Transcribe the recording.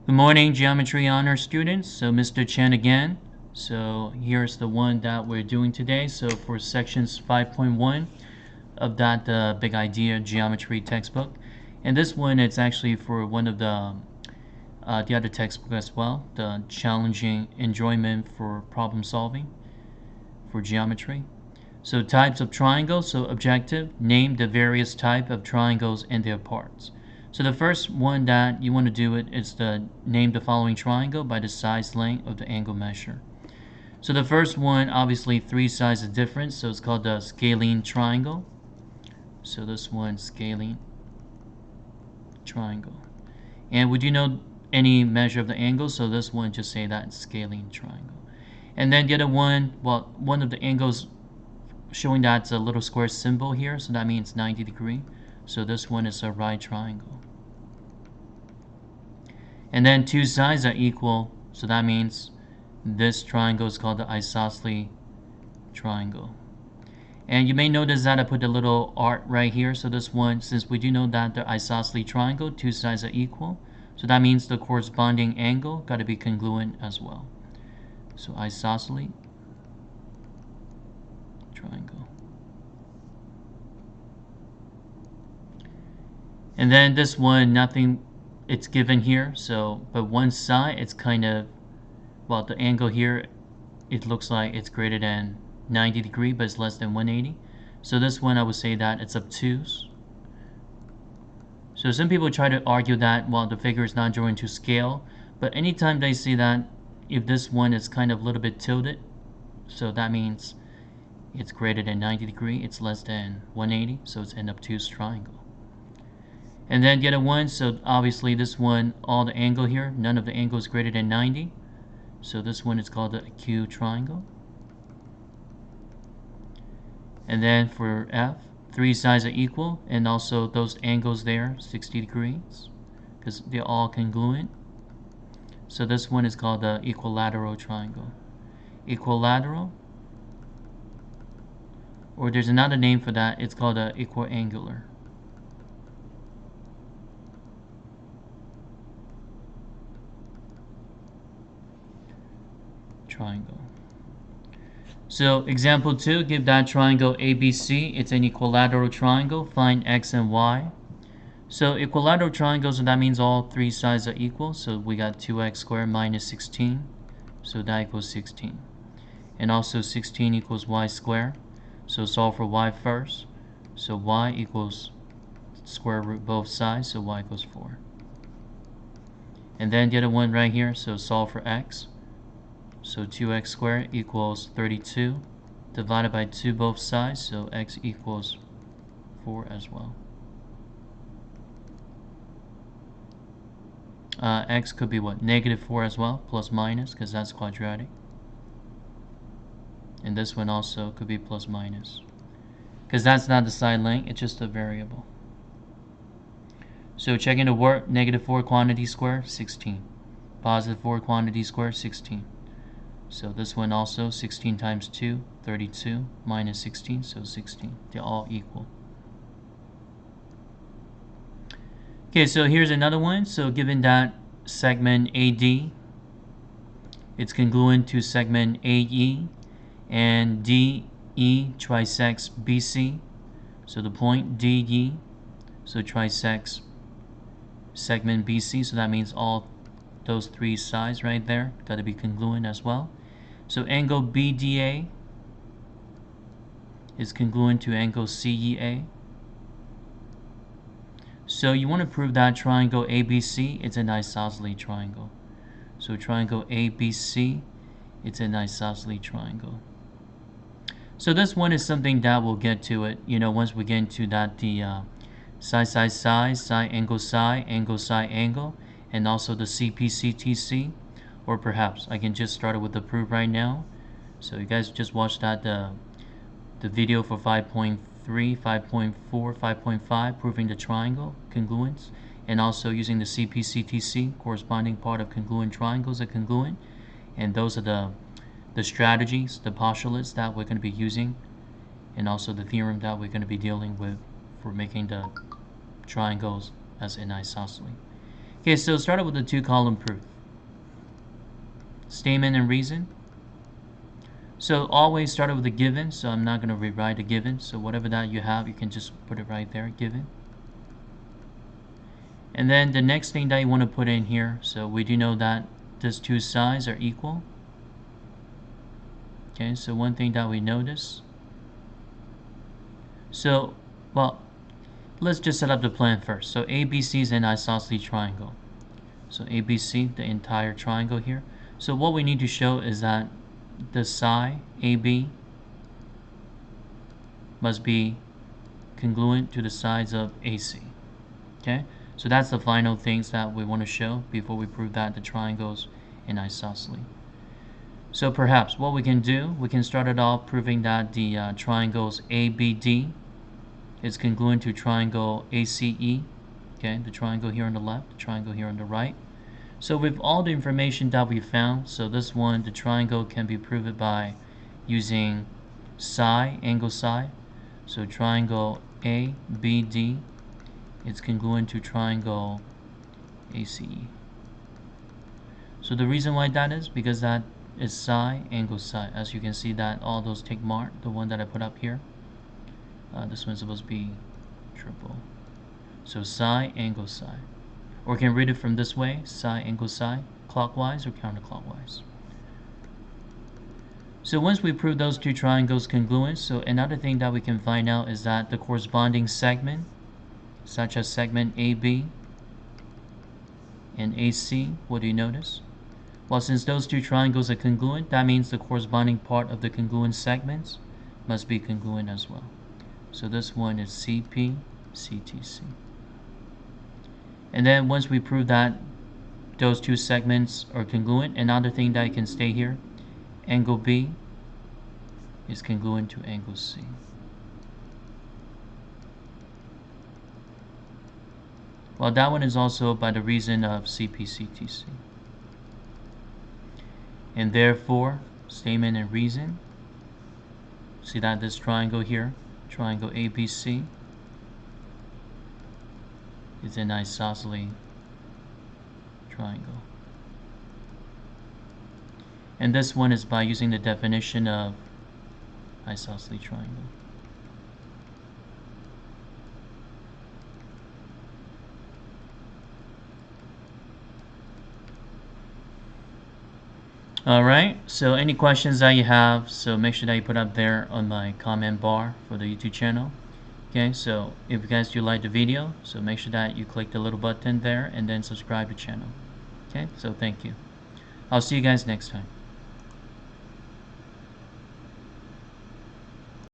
Good morning, Geometry Honor students. So Mr. Chen again. So here's the one that we're doing today. So for sections 5.1 of that Big Idea Geometry textbook. And this one, it's actually for one of the other textbook as well, the Challenging Enjoyment for Problem Solving for Geometry. So types of triangles. So objective, name the various type of triangles and their parts. So the first one that you want to do it is to name the following triangle by the size length of the angle measure. So the first one, obviously three sides are different, so it's called the Scalene Triangle. So this one, Scalene Triangle. And would you know any measure of the angle? So this one, just say that Scalene Triangle. And then the other one, well, one of the angles showing that a little square symbol here, so that means 90 degree. So this one is a right triangle. And then two sides are equal, so that means this triangle is called the Isosceles Triangle. And you may notice that I put a little art right here. So this one, since we do know that the Isosceles Triangle, two sides are equal, so that means the corresponding angle got to be congruent as well. So Isosceles Triangle. And then this one, nothing, it's given here. So, but one side, it's kind of, well, the angle here, it looks like it's greater than 90 degree, but it's less than 180. So this one, I would say that it's obtuse. So some people try to argue that, well, the figure is not drawing to scale, but anytime they see that, if this one is kind of a little bit tilted, so that means it's greater than 90 degree, it's less than 180, so it's an obtuse triangle. And then the other one, so obviously this one, all the angle here, none of the angle is greater than 90. So this one is called the acute triangle. And then for F, three sides are equal, and also those angles there, 60 degrees, because they're all congruent. So this one is called the equilateral triangle. Equilateral, or there's another name for that, it's called the equiangular triangle. So example 2, give that triangle ABC. It's an equilateral triangle. Find x and y. So equilateral triangles, so that means all three sides are equal. So we got 2x squared minus 16. So that equals 16. And also 16 equals y squared. So solve for y first. So y equals square root both sides. So y equals 4. And then the other one right here. So solve for x. So 2x squared equals 32 divided by 2 both sides, so x equals 4 as well. X could be what? Negative 4 as well, plus minus, because that's quadratic. And this one also could be plus minus, because that's not the side length, it's just a variable. So checking the work, negative 4 quantity squared, 16. Positive 4 quantity squared, 16. So this one also, 16 times 2, 32, minus 16, so 16. They're all equal. Okay, so here's another one. So given that segment AD, it's congruent to segment AE, and DE trisects BC. So the point DE, so trisects segment BC, so that means all those three sides right there got to be congruent as well. So angle BDA is congruent to angle CEA. So you want to prove that triangle ABC, it's an isosceles triangle. So triangle ABC, it's an isosceles triangle. So this one is something that we'll get to it, once we get into that, the side angle, angle, and also the CPCTC. Or perhaps I can just start it with the proof right now. So you guys just watched that the video for 5.3, 5.4, 5.5, proving the triangle congruence, and also using the CPCTC, corresponding part of congruent triangles are congruent. And those are the strategies, the postulates that we're going to be using, and also the theorem that we're going to be dealing with for making the triangles as an isosceles. Okay, so start with the two-column proof. Statement and reason. So always start with a given, so I'm not going to rewrite a given. So whatever that you have, you can just put it right there, given. And then the next thing that you want to put in here, so we do know that these two sides are equal. Okay, so one thing that we notice. So, well, let's just set up the plan first. So ABC is an isosceles triangle. So ABC, the entire triangle here. So what we need to show is that the side AB must be congruent to the sides of AC. Okay, so that's the final things that we want to show before we prove that the triangles in isosceles. So perhaps what we can do, we can start it off proving that the triangles ABD is congruent to triangle ACE. Okay, the triangle here on the left, the triangle here on the right. So with all the information that we found, so this one, the triangle can be proved by using psi, angle psi. So triangle ABD is congruent to triangle ACE. So the reason why that is because that is psi, angle psi. As you can see that all those tick mark, the one that I put up here, this one's supposed to be triple. So psi, angle psi. Or can read it from this way, psi, angle psi, clockwise or counterclockwise. So once we prove those two triangles congruent, so another thing that we can find out is that the corresponding segment, such as segment AB and AC, what do you notice? Well, since those two triangles are congruent, that means the corresponding part of the congruent segments must be congruent as well. So this one is CP, CTC. And then once we prove that those two segments are congruent, another thing that can stay here, angle B is congruent to angle C. Well, that one is also by the reason of CP-CTC. And therefore, statement and reason, see that this triangle here, triangle ABC, is an isosceles triangle. And this one is by using the definition of isosceles triangle. Alright, so any questions that you have, so make sure that you put up there on my comment bar for the YouTube channel. Okay, so if you guys do like the video, so make sure that you click the little button there and then subscribe to the channel. Okay, so thank you. I'll see you guys next time.